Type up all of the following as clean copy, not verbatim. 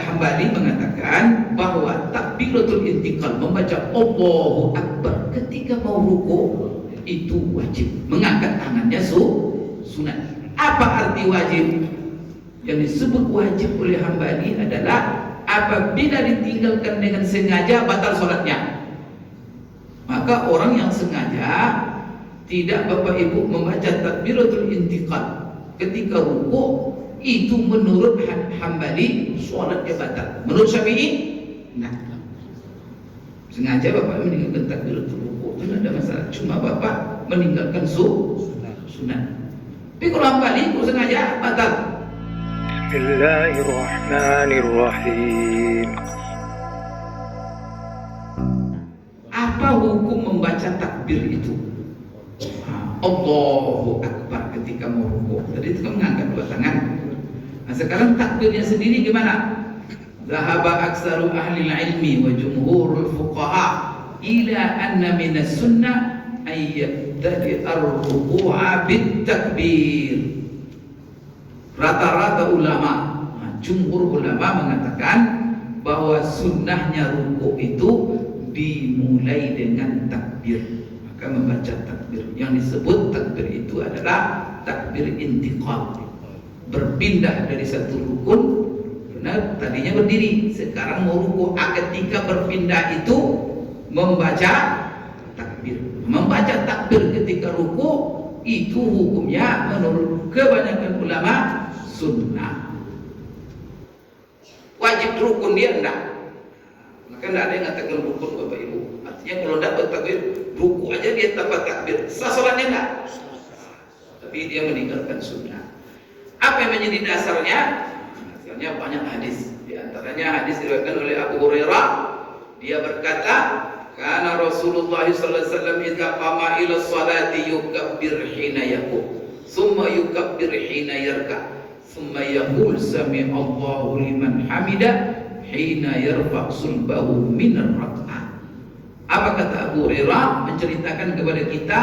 Hambali mengatakan bahwa takbiratul intiqal, membaca Allahu Akbar ketika mau rukuk itu wajib. Mengangkat tangannya sunat. Apa arti wajib? Yang disebut wajib oleh Hambali adalah apabila ditinggalkan dengan sengaja batal sholatnya. Maka orang yang sengaja tidak Bapak Ibu membaca takbiratul intiqal ketika rukuk, itu menurut Hambali sholatnya batal. Menurut Syafi'i, nah, sengaja Bapak meninggalkan takbiratul rukuk itu tidak ada masalah. Cuma Bapak meninggalkan sunat. Tapi kalau Hambali itu sengaja batal. Bismillahirrahmanirrahim. Apa hukum membaca takbir itu? Allahu Akbar ketika mau rukuk. Tadi itu kan mengangkat dua tangan. Nah, sekarang takbirnya sendiri gimana? Zahaba aksaru ahli ilmi wa jumhurul fuqaha ila anna minas sunnah ayyabtadi ar-ruku'a bit takbir. Rata-rata ulama, jumhur ulama mengatakan bahwa sunnahnya rukuk itu dimulai dengan takbir. Maka membaca takbir. Yang disebut takbir itu adalah takbir intiqal. Berpindah dari satu rukun, karena tadinya berdiri, sekarang mau rukuk. Ketika berpindah itu membaca takbir. Membaca takbir ketika rukuk itu hukumnya menurut kebanyakan ulama sunnah. Wajib rukun dia enggak. Maka enggak ada yang mengatakan rukun Bapak Ibu. Artinya kalau enggak bertakbir, rukuk aja dia tanpa takbir, sah salatnya enggak? Tapi dia meninggalkan sunnah. Apa yang menjadi dasarnya? Dasarnya banyak hadis. Di antaranya hadis diriwayatkan oleh Abu Hurairah. Dia berkata, "Kana Rasulullah sallallahu alaihi wasallam idza qama ila sholati yukabbir hina yaqum, thumma yukabbir hina yarka, thumma yaqul sami Allahu liman hamida hina yarfa' sulbahu min ar-rak'ah." Apa kata Abu Hurairah menceritakan kepada kita,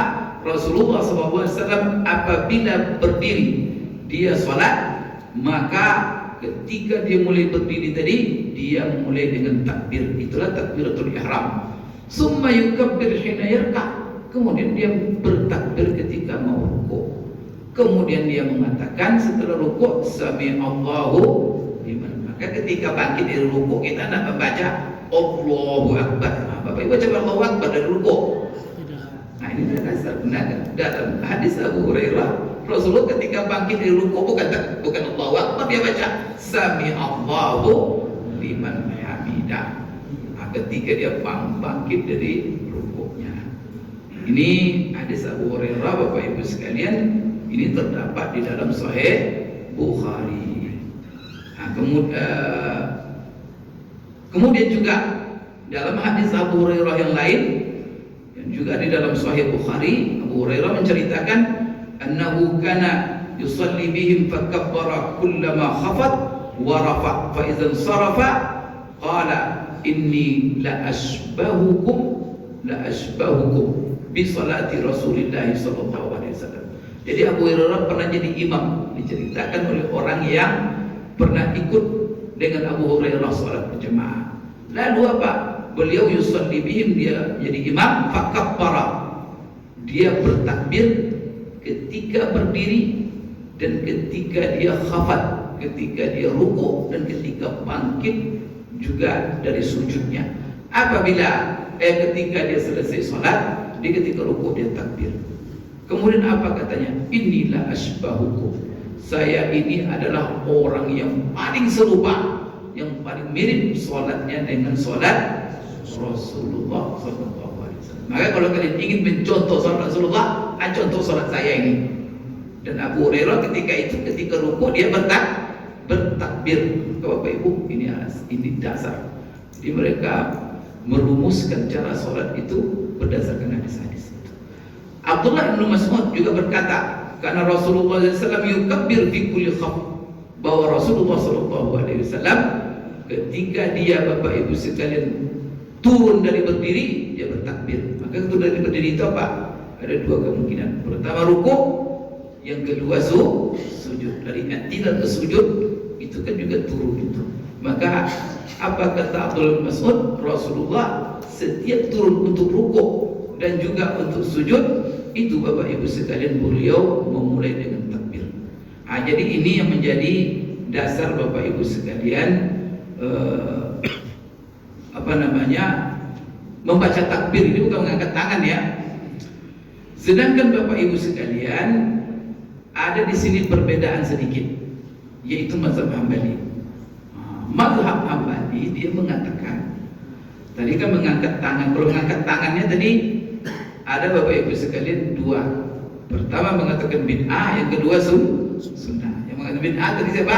Rasulullah SAW apabila berdiri dia salat, maka ketika dia mulai berdiri tadi dia mulai dengan takbir. Itulah takbiratul ihram. Summa yukabbir hina yarka, kemudian dia bertakbir ketika mau rukuk. Kemudian dia mengatakan setelah rukuk, sami Allahu liman. Maka ketika bangkit dari rukuk kita nak membaca Allahu Akbar. Bapak Ibu baca Allahu Akbar dari rukuk. Nah, ini dasar benar dalam hadis Abu Hurairah, Rasulullah ketika bangkit dari rukuk bukan Allahu Akbar, dia baca sami Allahu liman hamidah. Nah, ketika dia bangkit dari rukuknya. Ini hadis Abu Hurairah Bapak Ibu sekalian, ini terdapat di dalam Sahih Bukhari. Nah, kemudian juga dalam hadis Abu Hurairah yang lain, yang juga di dalam Sahih Bukhari, Abu Hurairah menceritakan annahu kana yusalli bihim fakabbara kullama khafat wa rafa' fa idzan sarafa qala inni la asbahukum bi salati Rasulillah sallallahu alaihi wasallam. Jadi Abu Hurairah pernah jadi imam, diceritakan oleh orang yang pernah ikut dengan Abu Hurairah salat berjamaah. Lalu apa? Beliau yusalli bihim, dia jadi imam, fakabbara, dia bertakbir ketika berdiri dan ketika dia khafat, ketika dia rukuk dan ketika bangkit juga dari sujudnya. Apabila ketika dia selesai salat, dia ketika rukuk dia takbir. Kemudian apa katanya? Inilah asbahukum, saya ini adalah orang yang paling serupa, yang paling mirip salatnya dengan salat Rasulullah sallallahu alaihi wasallam. Maka kalau kalian ingin mencontoh salat Rasulullah, contoh salat saya ini. Dan Abu Hurairah ketika rukuk dia bertakbir. Bapak Ibu, ini dasar. Jadi mereka merumuskan cara salat itu berdasarkan hadis-hadis itu. Abdullah bin Mas'ud juga berkata, karena Rasulullah SAW yukabbir fi kulli khafd, bahwa Rasulullah SAW ketika dia Bapak Ibu sekalian turun dari berdiri, dia bertakbir. Maka turun dari berdiri itu apa? Ada dua kemungkinan. Pertama rukuk, yang kedua sujud. Dari i'tidal ke sujud itu kan juga turun itu. Maka apa kata Abdullah bin Mas'ud? Rasulullah setiap turun untuk rukuk dan juga untuk sujud, itu Bapak Ibu sekalian beliau memulai dengan takbir. Jadi ini yang menjadi dasar Bapak Ibu sekalian membaca takbir. Ini bukan mengangkat tangan ya. Sedangkan Bapak Ibu sekalian, ada di sini perbedaan sedikit, yaitu mazhab Hambali. Mazhab Hambali dia mengatakan, tadi kan mengangkat tangan. Kalau mengangkat tangannya tadi ada Bapak Ibu sekalian dua. Pertama mengatakan bid'ah, yang kedua sunnah. Yang mengatakan bid'ah tadi siapa?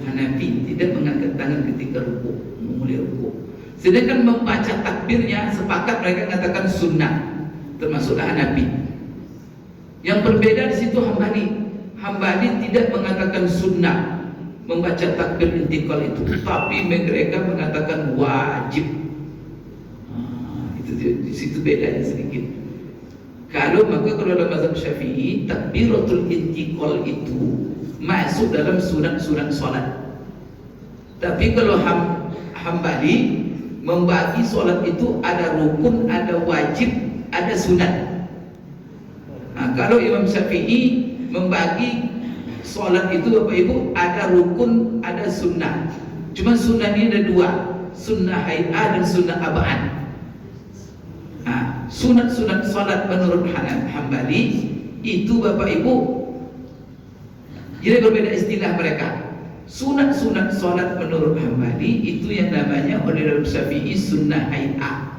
Hanafi, tidak mengangkat tangan ketika rukuk, memulai rukuk. Sedangkan membaca takbirnya sepakat mereka mengatakan sunnah, termasuklah Hanafi. Yang berbeda di situ Hambali. Hambali tidak mengatakan sunnah membaca takbir intikal itu, tapi mereka mengatakan wajib. Itu di situ bedanya sedikit. Kalau dalam mazhab Syafi'i, takbiratul intikal itu masuk dalam sunat-sunat salat. Tapi kalau Hambali membagi salat itu ada rukun, ada wajib, ada sunat. Kalau Imam Syafi'i membagi salat itu Bapak Ibu ada rukun, ada sunnah. Cuma sunnah ini ada dua, sunnah hai'ah dan sunnah aba'an. Sunat-sunat salat menurut Hambali itu Bapak Ibu, jadi berbeda istilah mereka. Sunat-sunat salat menurut Hambali itu yang namanya oleh dalam Syafi'i sunnah hai'ah.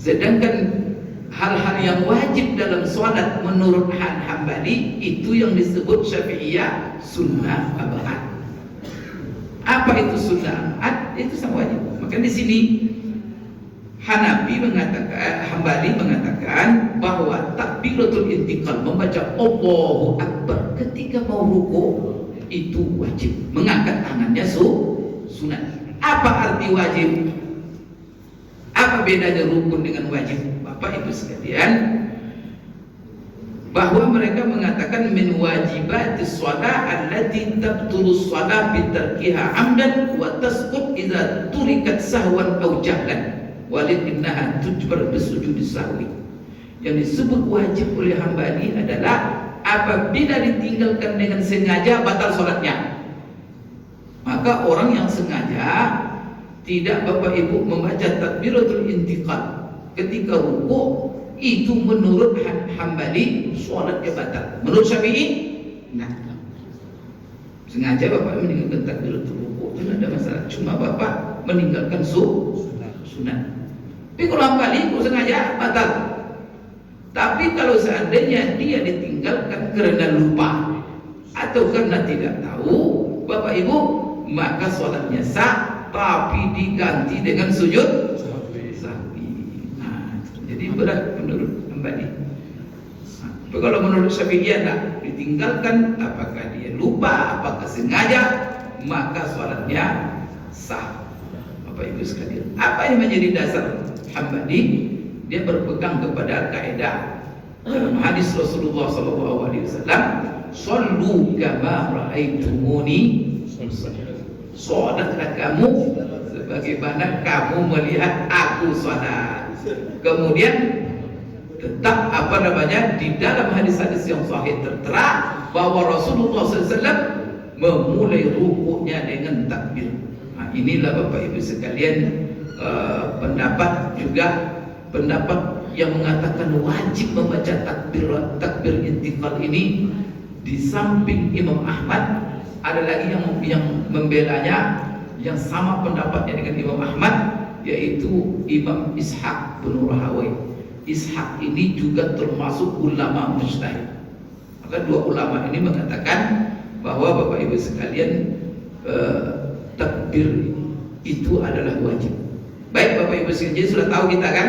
Sedangkan hal-hal yang wajib dalam salat menurut Hambali itu yang disebut Syafi'iyah sunnah aba'an. Apa itu sunnah aba'an? Itu sama wajib. Maka di sini Hambali mengatakan bahwa takbiratul intikal, membaca Allahu Akbar ketika mau rukuk itu wajib. Mengangkat tangannya sunat. Apa arti wajib? Apa bedanya rukun dengan wajib? Bapak Ibu sekalian, bahwa mereka mengatakan min wajibatis shalah allati tabtulus shalah bi tarkiha amdan wa tasqut idza turikat sahwan aw jahlan walakinnaha tujbar bisujudi sahwi. Yang disebut wajib oleh Hambali adalah apabila ditinggalkan dengan sengaja batal sholatnya. Maka orang yang sengaja tidak Bapak Ibu membaca takbiratul intiqal ketika rukuk, itu menurut Hambali sholatnya batal. Menurut Syafi'i, nah, sengaja Bapak meninggalkan takbiratul rukuk itu tidak ada masalah. Cuma Bapak meninggalkan sunat. Tapi kalau Hambali itu sengaja batal. Tapi kalau seandainya dia ditinggalkan karena lupa atau karena tidak tahu Bapak Ibu, maka sholatnya sah, tapi diganti dengan sujud sahwi. Jadi berat menurut Hambali. Tapi kalau menurut Syafi'iyah ditinggalkan, apakah dia lupa, apakah sengaja, maka sholatnya sah. Bapak Ibu sekalian, apa yang menjadi dasar Hambali? Dia berpegang kepada kaidah dalam hadis Rasulullah SAW, "Shallu kama ra'aitumuni." Salatlah kamu sebagaimana kamu melihat aku salat. Kemudian tetap di dalam hadis-hadis yang sahih tertera bahwa Rasulullah SAW memulai rukuknya dengan takbir. Inilah Bapak Ibu sekalian pendapat yang mengatakan wajib membaca takbir intikal ini. Di samping Imam Ahmad ada lagi yang membelanya, yang sama pendapatnya dengan Imam Ahmad, yaitu Imam Ishaq bin Rahawai. Ishaq ini juga termasuk ulama mujtahid. Maka dua ulama ini mengatakan bahwa Bapak Ibu sekalian, takbir itu adalah wajib. Baik Bapak Ibu sekalian, sudah tahu kita kan,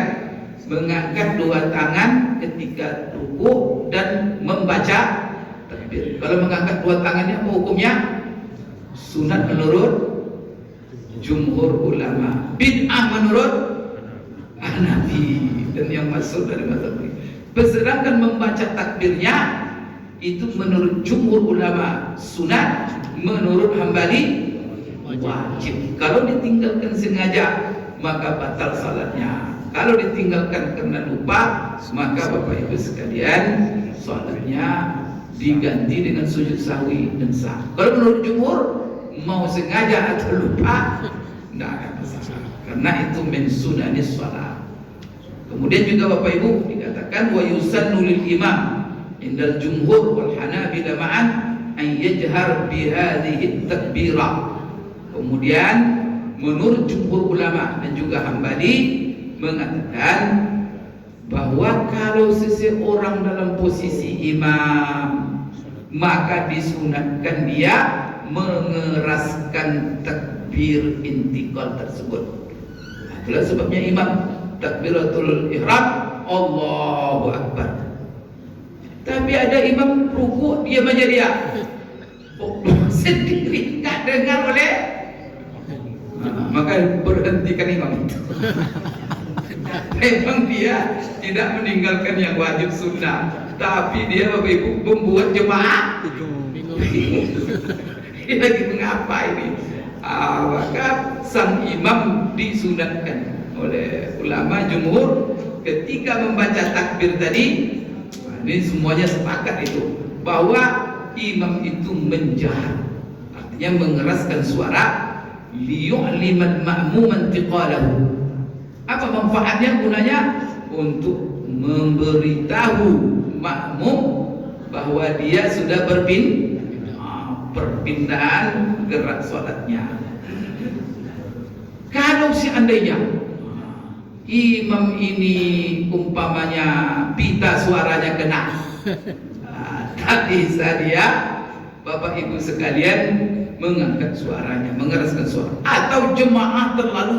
mengangkat dua tangan ketika rukuk dan membaca takbir. Kalau mengangkat dua tangannya apa hukumnya? Sunat menurut jumhur ulama, bid'ah menurut Hanafi dan yang masuk dari mazhab ini. Sedangkan membaca takbirnya itu menurut jumhur ulama sunat, menurut Hambali wajib. Kalau ditinggalkan sengaja maka batal salatnya. Kalau ditinggalkan karena lupa maka Bapak Ibu sekalian salatnya diganti dengan sujud sahwi dan sah. Kalau menurut jumhur mau sengaja atau lupa tidak ada masalah karena itu min sunanis salat. Kemudian juga Bapak Ibu dikatakan wa yusannu lil imam indal jumhur wal hanabila ma'an an yajhar bi hadhihi takbirah. Kemudian menurut jumhur ulama dan juga Hambali mengatakan bahwa kalau seseorang dalam posisi imam maka disunatkan dia mengeraskan takbir intikal tersebut. Itulah sebabnya imam takbiratul ihram Allahu Akbar. Tapi ada imam ruku diam aja dia. Sendiri tak dengar oleh maka berhentikan imam itu. Memang dia tidak meninggalkan yang wajib sunnah, tapi dia Bapak Ibu membuat jemaah bingung. Ini lagi mengapa ini? Maka sang imam disunatkan oleh ulama jumhur ketika membaca takbir tadi. Ini semuanya sepakat itu bahwa imam itu menjahar, artinya mengeraskan suara liyu'liman ma'muman tiqalahu. Apa manfaatnya, gunanya? Untuk memberitahu makmum bahwa dia sudah perpindahan gerak sholatnya. Kalau seandainya imam ini umpamanya pita suaranya kena, tak bisa dia Bapak Ibu sekalian mengangkat suaranya, mengeraskan suara, atau jemaah terlalu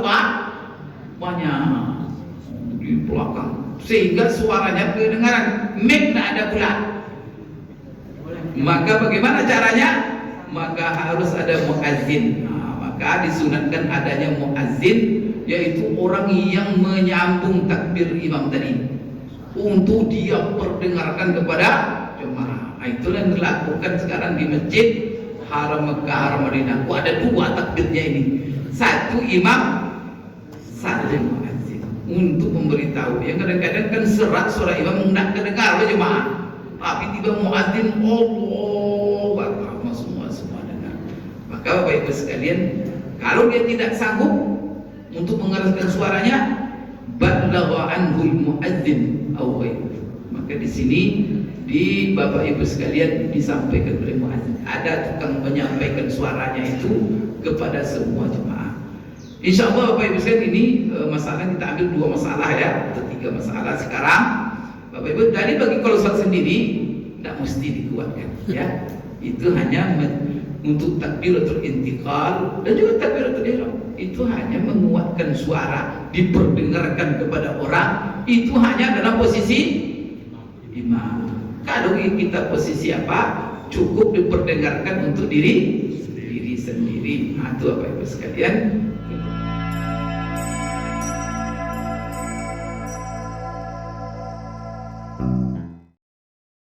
banyak di belakang sehingga suaranya kedengaran, mic tidak ada pula. Maka bagaimana caranya? Maka harus ada muazzin. Maka disunatkan adanya muazzin, yaitu orang yang menyambung takbir imam tadi untuk dia perdengarkan kepada jemaah. Itulah yang dilakukan sekarang di masjid Haram Mekah, Haram Madinah. Ada dua takbirnya ini, satu imam, satu muazzin, untuk memberitahu. Yang kadang-kadang kan serak suara imam tidak terdengar oleh jemaah, tapi tiba muazzin Allahu Akbar, semua dengar. Maka Bapak Ibu sekalian, kalau dia tidak sanggup untuk mengeraskan suaranya, balagha anhul muazzin aw ghairuh. Maka di sini di Bapak Ibu sekalian disampaikan oleh muazzin, ada tukang menyampaikan suaranya itu kepada semua jemaah. Insya Allah Bapak Ibu sekalian, ini masalah kita ambil dua masalah ya, atau tiga masalah sekarang. Bapak Ibu, dari bagi kalau sholat sendiri tidak mesti dikuatkan ya. Itu hanya untuk takbiratul intiqal dan juga takbiratul ihram. Itu hanya menguatkan suara, diperdengarkan kepada orang. Itu hanya dalam posisi imam. Kalau kita posisi apa, cukup diperdengarkan untuk diri sendiri. Nah, itu Bapak Ibu sekalian.